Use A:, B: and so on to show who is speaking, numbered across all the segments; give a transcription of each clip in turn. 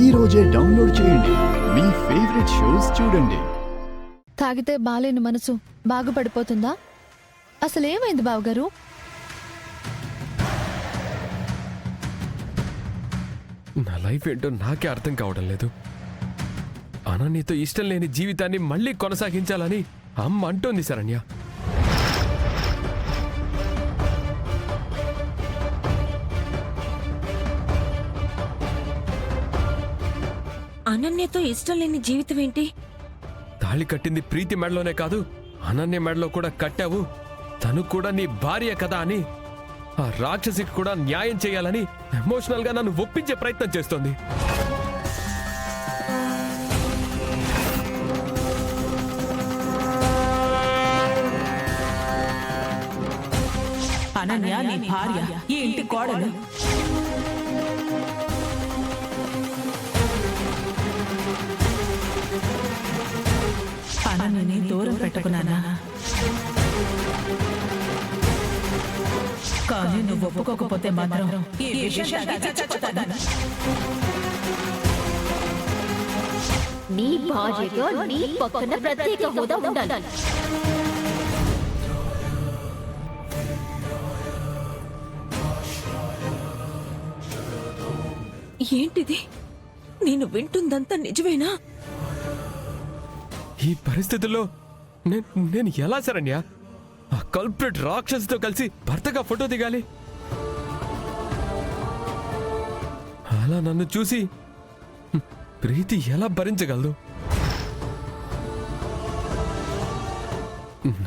A: ఈ రోజే డౌన్లోడ్ చేయండి. మీ ఫేవరెట్ షోస్ చూడండి.
B: తాగితే బాలేని మనసు బాగుపడిపోతుందా? అసలేమైంది బావగారు?
C: నా లైఫ్ ఏంటో నాకే అర్థం కావడం లేదు. అనన్యతో ఇష్టం లేని జీవితాన్ని మళ్ళీ కొనసాగించాలని అమ్మ అంటోంది శరణ్య.
D: అనన్యతో ఇష్టం లేని జీవితం ఏంటి?
C: తాళి కట్టింది ప్రీతి మెడలోనే కాదు, అనన్య మెడలో కూడా కట్టావు. తను కూడా నీ భార్య కదా అని ఆ రాక్షసికి కూడా న్యాయం చేయాలని ఎమోషనల్ గా నన్ను ఒప్పించే ప్రయత్నం చేస్తోంది.
E: అనన్య నీ భార్య, ఈ ఇంటి కోడలు. అనన్యని దూరం పెట్టుకున్నానా? కానీ నువ్వు ఒప్పుకోకపోతే మాత్రం ఈ విషయం చచ్చిపోతాను.
F: నీ భార్యగా నీ పక్కన ప్రత్యేక హోదా ఉండాలి.
D: ఏంటిది? నేను వింటుందంతా నిజమేనా?
C: ఈ పరిస్థితుల్లో నేను ఎలా శరణ్య ఆ కల్ప్రిట్ రాక్షసుతో కలిసి భర్తగా ఫోటో దిగాలి? అలా నన్ను చూసి ప్రీతి ఎలా భరించగలదు?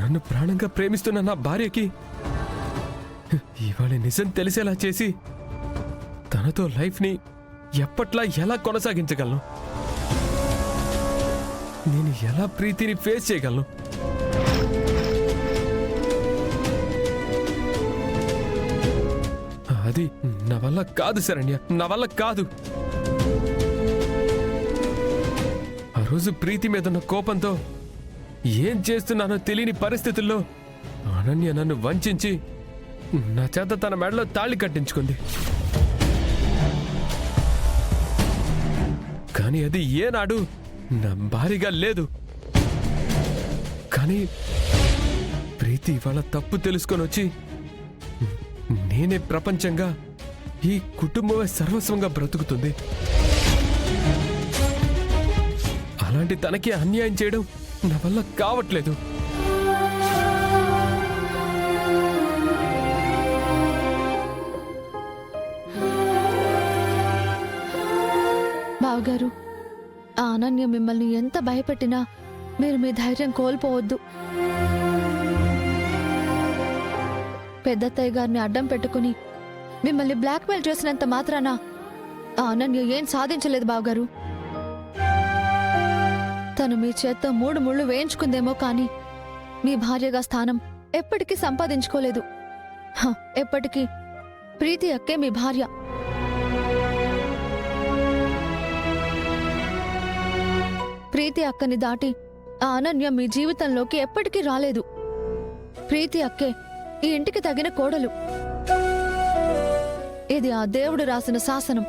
C: నన్ను ప్రాణంగా ప్రేమిస్తున్న నా భార్యకి ఇవాళ నిజం తెలిసేలా చేసి తనతో లైఫ్ని ఎప్పట్లా ఎలా కొనసాగించగలను? నేను ఎలా ప్రీతిని ఫేస్ చేయగలను? అది నా వల్ల కాదు శరణ్య, నా వల్ల కాదు. ఆ రోజు ప్రీతి మీదున్న కోపంతో ఏం చేస్తున్నానో తెలియని పరిస్థితుల్లో అనన్య నన్ను వంచించి నా చేత తన మెడలో తాళి కట్టించుకుంది. కానీ అది ఏనాడు నా భారీగా లేదు. కానీ ప్రీతి ఇవాళ తప్పు తెలుసుకొని వచ్చి నేనే ప్రపంచంగా, ఈ కుటుంబమే సర్వస్వంగా బ్రతుకుతుంది. అలాంటి తనకి అన్యాయం చేయడం నా వల్ల కావట్లేదు.
B: బావగారు, ఆ అనన్య మిమ్మల్ని ఎంత భయపెట్టినా మీరు మీ ధైర్యం కోల్పోవద్దు. పెద్దత్తయ్య గారిని అడ్డం పెట్టుకుని మిమ్మల్ని బ్లాక్మెయిల్ చేసినంత మాత్రాన ఆ అనన్య ఏం సాధించలేదు బావగారు. తను మీ చేత్తో 3 ముళ్ళు వేయించుకుందేమో కానీ మీ భార్యగా స్థానం ఎప్పటికీ సంపాదించుకోలేదు. ఎప్పటికీ ప్రీతి అక్కే మీ భార్య. ప్రీతి అక్కని దాటి ఆ అనన్య మీ జీవితంలోకి ఎప్పటికీ రాలేదు. ప్రీతి అక్కే ఈ ఇంటికి తగిన కోడలు. ఇది ఆ దేవుడు రాసిన శాసనం.